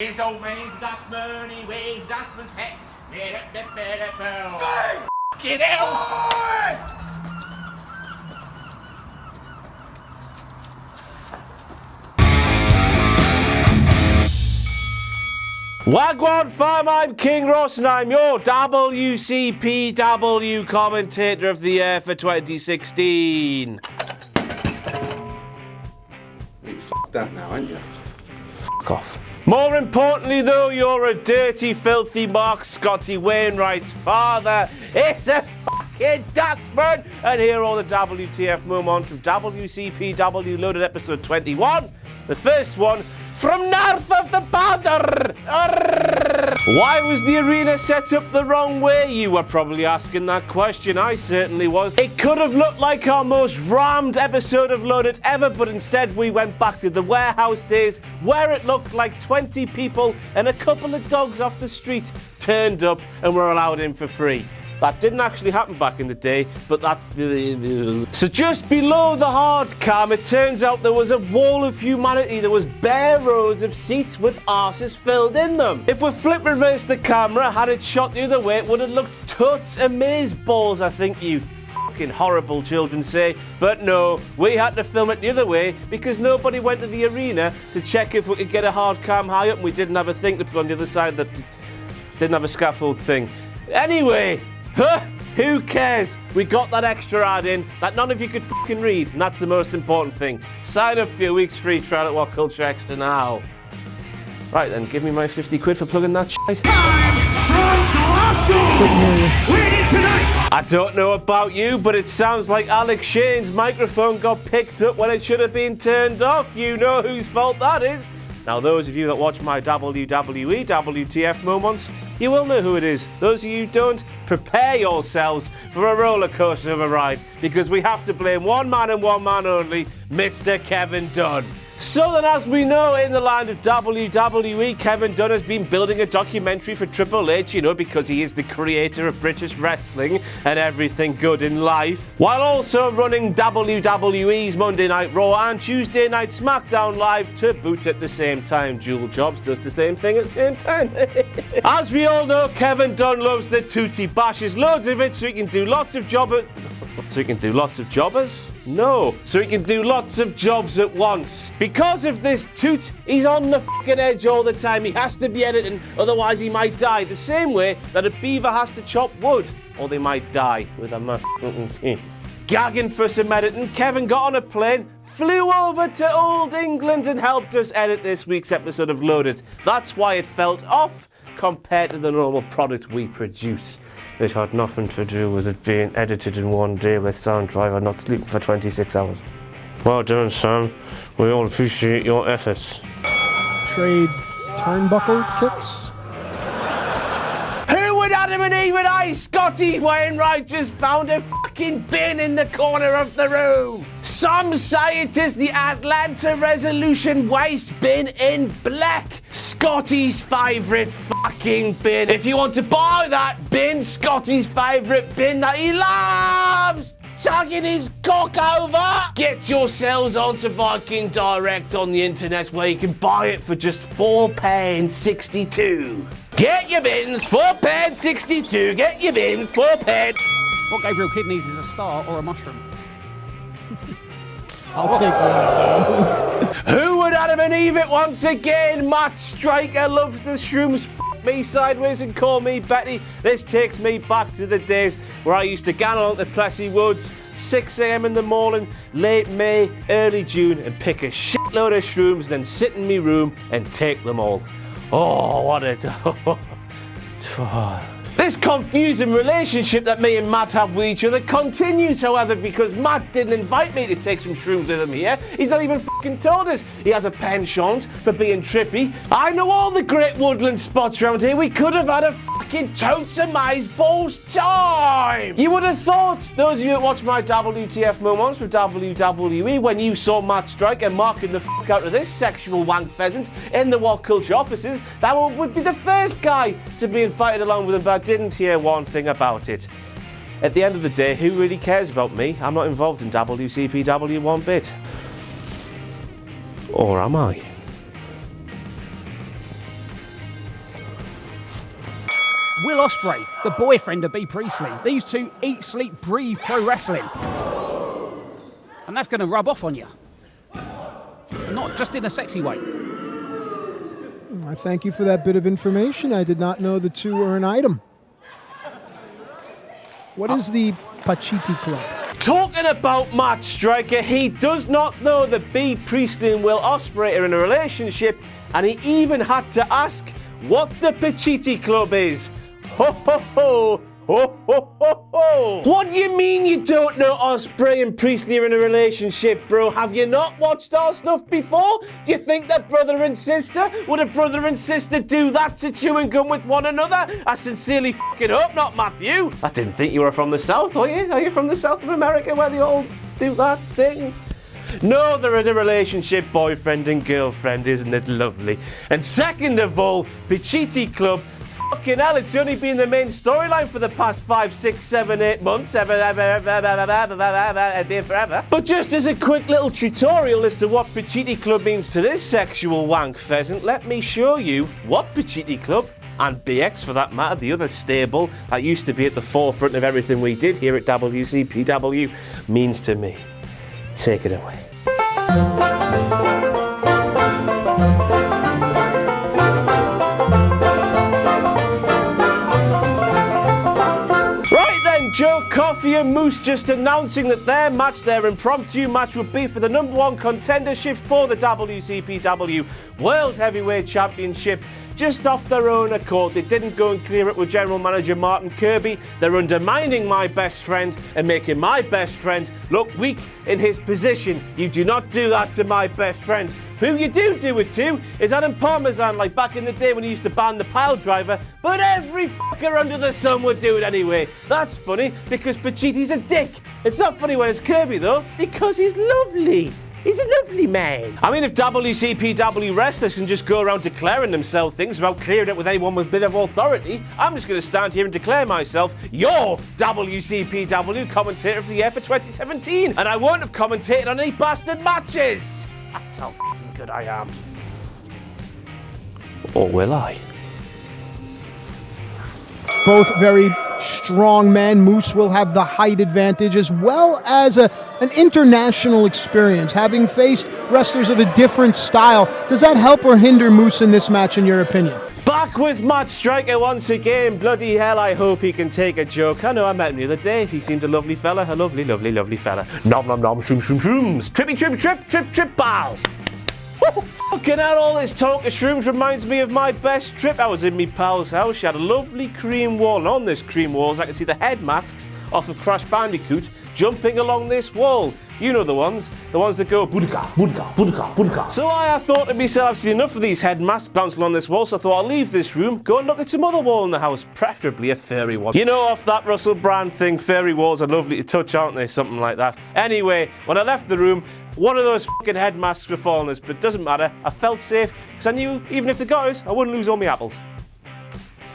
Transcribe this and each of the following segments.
This old man's got money, weighs dustman's hats. Fucking hell! Wagwan fam, I'm King Ross and I'm your WCPW commentator of the year for 2016. You f***ed that now, aren't you? Fuck off. More importantly though, you're a dirty, filthy Mark Scotty Wainwright's father. It's a fucking dustman! And here are all the WTF moments from WCPW loaded episode 21. The first one, from north of the border. Why was the arena set up the wrong way? You were probably asking that question. I certainly was. It could have looked like our most rammed episode of Loaded ever, but instead we went back to the warehouse days where it looked like 20 people and a couple of dogs off the street turned up and were allowed in for free. That didn't actually happen back in the day, but that's the... So just below the hard cam, it turns out there was a wall of humanity. There was bare rows of seats with arses filled in them. If we flip reverse the camera, had it shot the other way, it would have looked toots amaze balls, I think you fucking horrible children say. But no, we had to film it the other way because nobody went to the arena to check if we could get a hard cam high up, and we didn't have a thing to put on the other side that didn't have a scaffold thing. Anyway... Who cares? We got that extra ad in that none of you could fucking read, and that's the most important thing. Sign up for your week's free trial at What Culture Extra now. Right then, give me my 50 quid for plugging that shit. I don't know about you, but it sounds like Alex Shane's microphone got picked up when it should have been turned off. You know whose fault that is. Now, those of you that watch my WWE, WTF moments, you will know who it is. Those of you who don't, prepare yourselves for a roller coaster of a ride, because we have to blame one man and one man only, Mr. Kevin Dunn. So then, as we know, in the land of WWE, Kevin Dunn has been building a documentary for Triple H, you know, because he is the creator of British wrestling and everything good in life, while also running WWE's Monday Night Raw and Tuesday Night SmackDown Live to boot at the same time. Dual Jobs does the same thing at the same time. As we all know, Kevin Dunn loves the tootie bashes, loads of it, so he can do lots of jobbers. So he can do lots of jobbers? No, so he can do lots of jobs at once. Because of this toot, he's on the fucking edge all the time. He has to be editing, otherwise he might die. The same way that a beaver has to chop wood, or they might die with a gagging for some editing, Kevin got on a plane, flew over to old England and helped us edit this week's episode of Loaded. That's why it felt off compared to the normal product we produce. It had nothing to do with it being edited in one day with Sound Driver not sleeping for 26 hours. Well done, Sam. We all appreciate your efforts. Trade turnbuckle kicks? Who would Adam and Eve and I, Scotty Wainwright, just found a fucking bin in the corner of the room? Some say it is the Atlanta Resolution waste bin in black. Scotty's favourite fucking bin. If you want to buy that bin, Scotty's favourite bin that he loves tugging his cock over, get yourselves onto Viking Direct on the internet where you can buy it for just £4.62. Get your bins, £4.62. Get your bins, £4. What Gabriel Kidneys is a star or a mushroom? I'll take one of those. Who would Adam and Eve it once again? Matt Striker loves the shrooms. F me sideways and call me Betty. This takes me back to the days where I used to gather along the Plessy Woods, 6 a.m. in the morning, late May, early June, and pick a shitload of shrooms and then sit in me room and take them all. Oh, what a... This confusing relationship that me and Matt have with each other continues, however, because Matt didn't invite me to take some shrooms with him here. He's not even fucking told us he has a penchant for being trippy. I know all the great woodland spots around here. We could have had a fucking totes of maze balls time. You would have thought, those of you that watch my WTF moments with WWE, when you saw Matt Striker marking the fuck out of this sexual wank pheasant in the What Culture offices, that would be the first guy to be invited along with him, but I didn't hear one thing about it. At the end of the day, who really cares about me? I'm not involved in WCPW one bit. Or am I? Will Ospreay, the boyfriend of Bea Priestley. These two eat, sleep, breathe pro wrestling. And that's going to rub off on you. Not just in a sexy way. I thank you for that bit of information. I did not know the two were an item. What is the Pacitti Club? Talking about Matt Striker, he does not know that Bea Priestley and Will Ospreay are in a relationship, and he even had to ask what the Pacitti Club is. Ho ho ho! Ho ho ho ho! What do you mean you don't know Ospreay and Priestley are in a relationship, bro? Have you not watched our stuff before? Do you think that brother and sister? Would a brother and sister do that to chew and gum with one another? I sincerely fucking hope not, Matthew. I didn't think you were from the South, are you? Are you from the South of America where they all do that thing? No, they're in a relationship, boyfriend and girlfriend, isn't it lovely? And second of all, Pacitti Club, fucking hell, it's only been the main storyline for the past 5, 6, 7, 8 months. Forever. But just as a quick little tutorial as to what Pacitti Club means to this sexual wank pheasant, let me show you what Pacitti Club, and BX for that matter, the other stable that used to be at the forefront of everything we did here at WCPW, means to me. Take it away. Joe Coffey and Moose just announcing that their match, their impromptu match, would be for the #1 contendership for the WCPW World Heavyweight Championship, just off their own accord. They didn't go and clear it with General Manager Martin Kirby. They're undermining my best friend and making my best friend look weak in his position. You do not do that to my best friend. Who you do it to is Adam Parmesan, like back in the day when he used to ban the pile driver, but every fucker under the sun would do it anyway. That's funny, because Pacitti's a dick. It's not funny when it's Kirby, though, because he's lovely. He's a lovely man. I mean, if WCPW wrestlers can just go around declaring themselves things without clearing it with anyone with a bit of authority, I'm just going to stand here and declare myself your WCPW commentator for the year for 2017. And I won't have commentated on any bastard matches. That's how fucking good I am. Or will I? Both very strong men. Moose will have the height advantage as well as an international experience, having faced wrestlers of a different style. Does that help or hinder Moose in this match, in your opinion? Back with Matt Striker once again. Bloody hell, I hope he can take a joke. I know, I met him the other day. He seemed a lovely fella. A lovely, lovely, lovely fella. Nom nom nom, shroom shroom shrooms. Trippy trip trip trip trip balls. Fucking hell, all this talk of shrooms reminds me of my best trip. I was in me pal's house. She had a lovely cream wall, and on this cream wall I could see the head masks off of Crash Bandicoot jumping along this wall. You know the ones that go Budaka, Budaka, Budaka, Budaka. So I thought to myself, I've seen enough of these head masks bouncing along this wall, so I thought I'll leave this room, go and look at some other wall in the house, preferably a fairy one. You know, off that Russell Brand thing, fairy walls are lovely to touch, aren't they? Something like that. Anyway, when I left the room, one of those fucking head masks were falling us, but it doesn't matter. I felt safe, because I knew even if they got us, I wouldn't lose all my apples.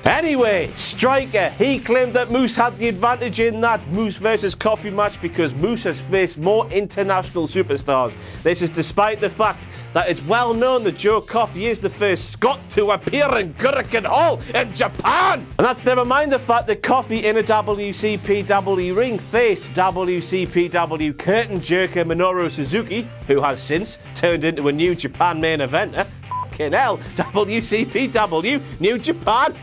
Anyway, Striker, he claimed that Moose had the advantage in that Moose versus Coffey match because Moose has faced more international superstars. This is despite the fact that it's well known that Joe Coffey is the first Scot to appear in Gurrican Hall in Japan. And that's never mind the fact that Coffey in a WCPW ring faced WCPW curtain jerker Minoru Suzuki, who has since turned into a New Japan main eventer. Fucking hell, WCPW, New Japan.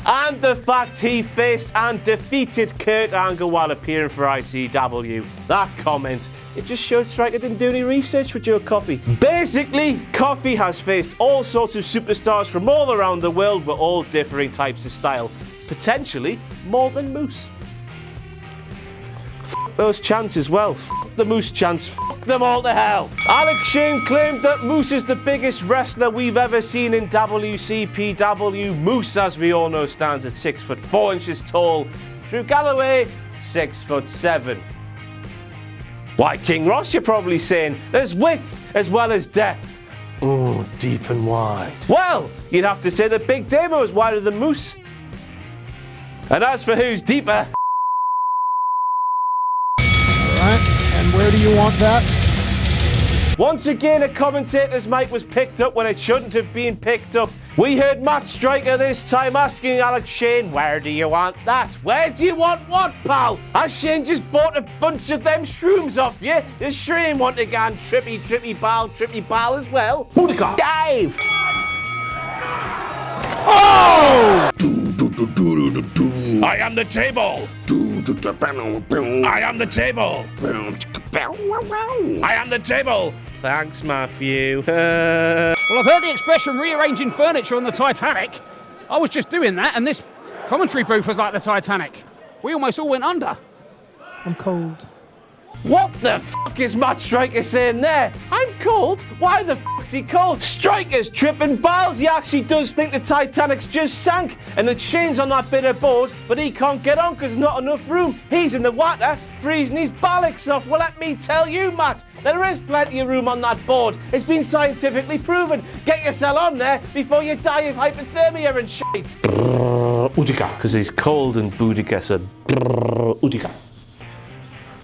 And the fact he faced and defeated Kurt Angle while appearing for ICW. That comment, it just showed Striker didn't do any research for Joe Coffey. Basically, Coffey has faced all sorts of superstars from all around the world with all differing types of style. Potentially more than Moose. Fuck those chants as well. Fuck the Moose chants. Fuck them all to hell. Alex Shane claimed that Moose is the biggest wrestler we've ever seen in WCPW. Moose, as we all know, stands at 6'4" tall. Drew Galloway, 6'7". Why, King Ross, you're probably saying? There's width as well as depth. Oh, deep and wide. Well, you'd have to say that Big Damo is wider than Moose. And as for who's deeper... All right, and where do you want that? Once again, a commentator's mic was picked up when it shouldn't have been picked up. We heard Matt Striker this time asking Alex Shane, where do you want that? Where do you want what, pal? Has Shane just bought a bunch of them shrooms off you? Does Shane want to go on trippy ball as well? Boudica! Dave! Oh! I am the table! I am the table! I am the table! Thanks, Matthew. Well, I've heard the expression rearranging furniture on the Titanic. I was just doing that, and this commentary booth was like the Titanic. We almost all went under. I'm cold. What the fuck is Matt Striker saying there? I'm cold? Why the fuck's he cold? Striker's tripping balls. He actually does think the Titanic's just sank and that Shane's on that bit of board, but he can't get on because there's not enough room. He's in the water, freezing his bollocks off. Well, let me tell you, Matt, there is plenty of room on that board. It's been scientifically proven. Get yourself on there before you die of hypothermia and shit. Boudica, because he's cold and Boudica, so Boudica.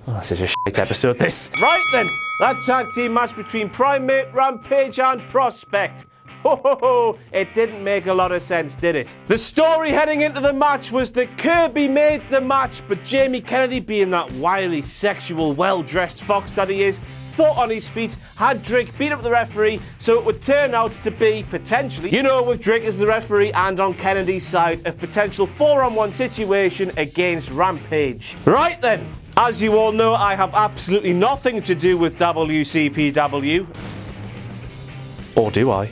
Oh, this is a shit episode, this. Right then, that tag team match between Primate, Rampage and Prospect. Ho ho ho, it didn't make a lot of sense, did it? The story heading into the match was that Kirby made the match, but Jamie Kennedy, being that wily, sexual, well-dressed fox that he is, thought on his feet, had Drake beat up the referee, so it would turn out to be, potentially, you know, with Drake as the referee and on Kennedy's side, a potential 4-on-1 situation against Rampage. Right then, as you all know, I have absolutely nothing to do with WCPW. Or do I?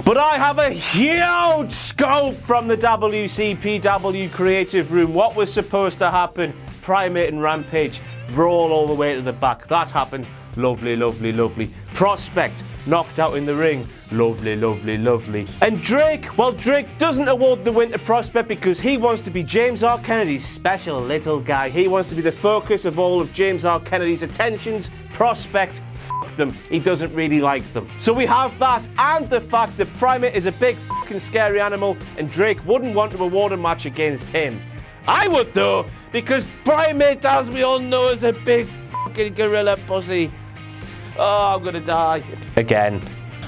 But I have a huge scope from the WCPW creative room. What was supposed to happen? Primate and Rampage brawl all the way to the back. That happened. Lovely, lovely, lovely. Prospect knocked out in the ring. Lovely, lovely, lovely. And Drake, well, Drake doesn't award the win to Prospect because he wants to be James R. Kennedy's special little guy. He wants to be the focus of all of James R. Kennedy's attentions. Prospect, f*** them. He doesn't really like them. So we have that and the fact that Primate is a big fucking scary animal and Drake wouldn't want to award a match against him. I would though, because Primate, as we all know, is a big fucking gorilla pussy. Oh, I'm gonna die. Again.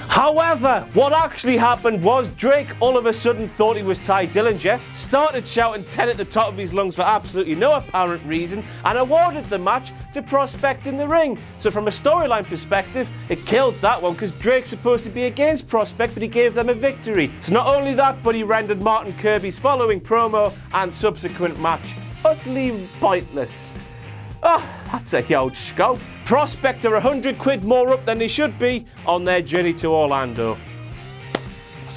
However, what actually happened was Drake all of a sudden thought he was Ty Dillinger, started shouting 10 at the top of his lungs for absolutely no apparent reason, and awarded the match to Prospect in the ring. So from a storyline perspective, it killed that one because Drake's supposed to be against Prospect, but he gave them a victory. So not only that, but he rendered Martin Kirby's following promo and subsequent match utterly pointless. Oh, that's a huge scope. Prospect are 100 quid more up than they should be on their journey to Orlando. I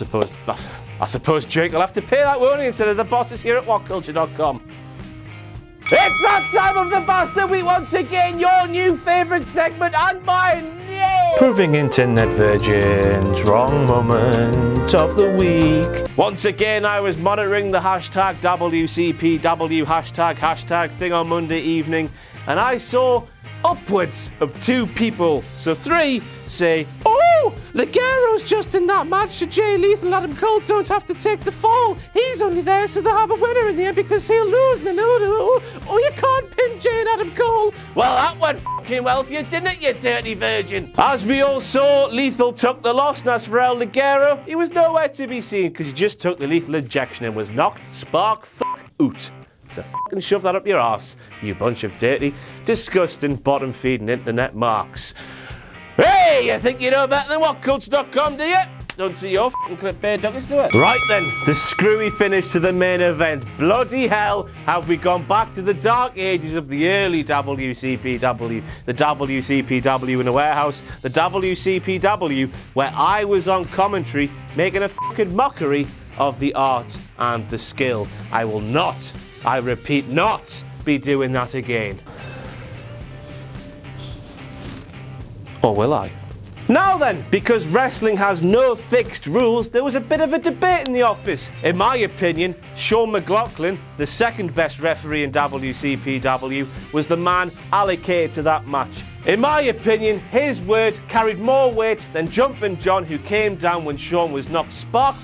suppose Drake will have to pay that, won't he, instead of the bosses here at whatculture.com. It's that time of the Bastard Week once again, your new favourite segment and mine. Yay! Proving internet virgins, wrong moment of the week. Once again, I was monitoring the hashtag WCPW hashtag thing on Monday evening, and I saw upwards of 2 people, so 3, say, oh, Ligero's just in that match so Jay Lethal and Adam Cole don't have to take the fall. He's only there so they'll have a winner in the end because he'll lose. Oh, you can't pin Jay and Adam Cole. Well, that went fucking well for you, didn't it, you dirty virgin? As we all saw, Lethal took the loss, and as for El Ligero, he was nowhere to be seen because he just took the lethal injection and was knocked spark out. So fucking shove that up your arse, you bunch of dirty, disgusting, bottom-feeding internet marks. Hey, you think you know better than whatculture.com, do you? Don't see your fucking clip-bear duckers do it. Right then, the screwy finish to the main event. Bloody hell, have we gone back to the dark ages of the early WCPW. The WCPW in a warehouse. The WCPW where I was on commentary making a fucking mockery of the art and the skill. I will not, I repeat, not be doing that again. Or will I? Now then, because wrestling has no fixed rules, there was a bit of a debate in the office. In my opinion, Sean McLaughlin, the second best referee in WCPW, was the man allocated to that match. In my opinion, his word carried more weight than Jumpin' John, who came down when Sean was knocked spark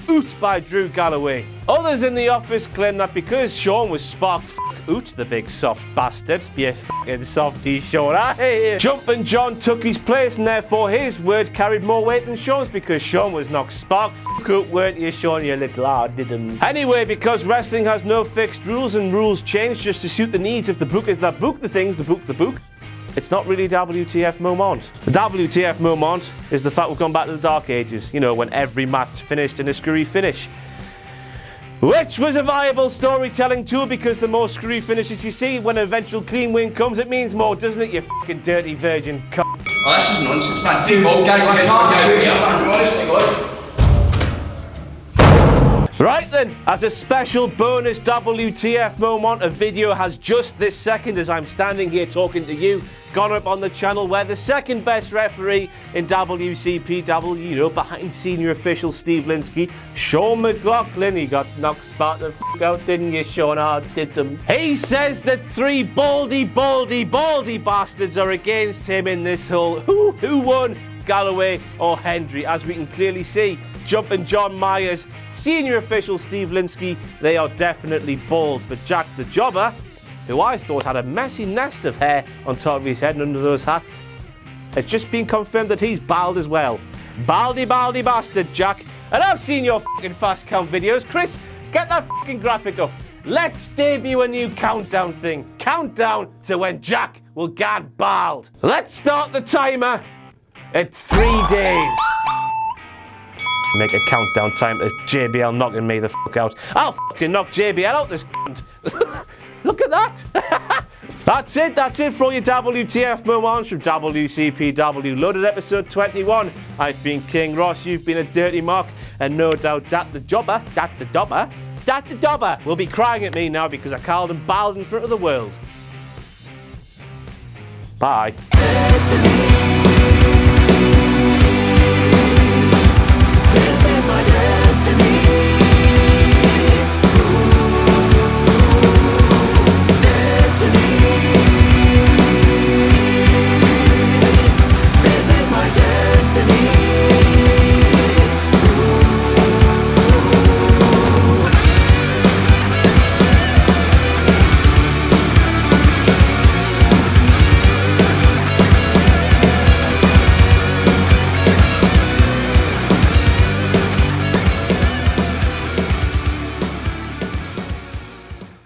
oot by Drew Galloway. Others in the office claim that because Sean was spark oot, the big soft bastard, you fucking softy Sean, I hate you. Jumpin' John took his place and therefore his word carried more weight than Sean's because Sean was knocked spark oot, weren't you Sean, you little didn't. Anyway, because wrestling has no fixed rules and rules change just to suit the needs of the bookers that book the things, the book, it's not really WTF moment. The WTF moment is the fact we've gone back to the dark ages, you know, when every match finished in a screwy finish. Which was a viable storytelling tool because the more screwy finishes you see, when an eventual clean win comes, it means more, doesn't it, you fucking dirty virgin c***? Oh, this is nonsense, man. Three bold guys against one guy here, man. Honestly, God. Right then, as a special bonus WTF moment, a video has just this second as I'm standing here talking to you, gone up on the channel where the second best referee in WCPW, you know, behind senior official Steve Linsky, Sean McLaughlin, he got knocked spot the f*** out, didn't you, Sean? I did them. He says that three baldy bastards are against him in this whole who won, Galloway or Hendry, as we can clearly see. Jumpin' John Myers, senior official Steve Linsky, they are definitely bald, but Jack the Jobber, who I thought had a messy nest of hair on top of his head and under those hats, it's just been confirmed that he's bald as well. Baldy bastard, Jack. And I've seen your fucking fast count videos. Chris, get that fucking graphic up. Let's debut a new countdown thing. Countdown to when Jack will get bald. Let's start the timer at 3 days. Make a countdown time to JBL knocking me the fuck out. I'll fucking knock JBL out this cunt. Look at that. That's it for all your WTF moments from WCPW. Loaded episode 21. I've been King Ross, you've been a Dirty Mark, and no doubt that the Jobber will be crying at me now because I called him bald in front of the world. Bye.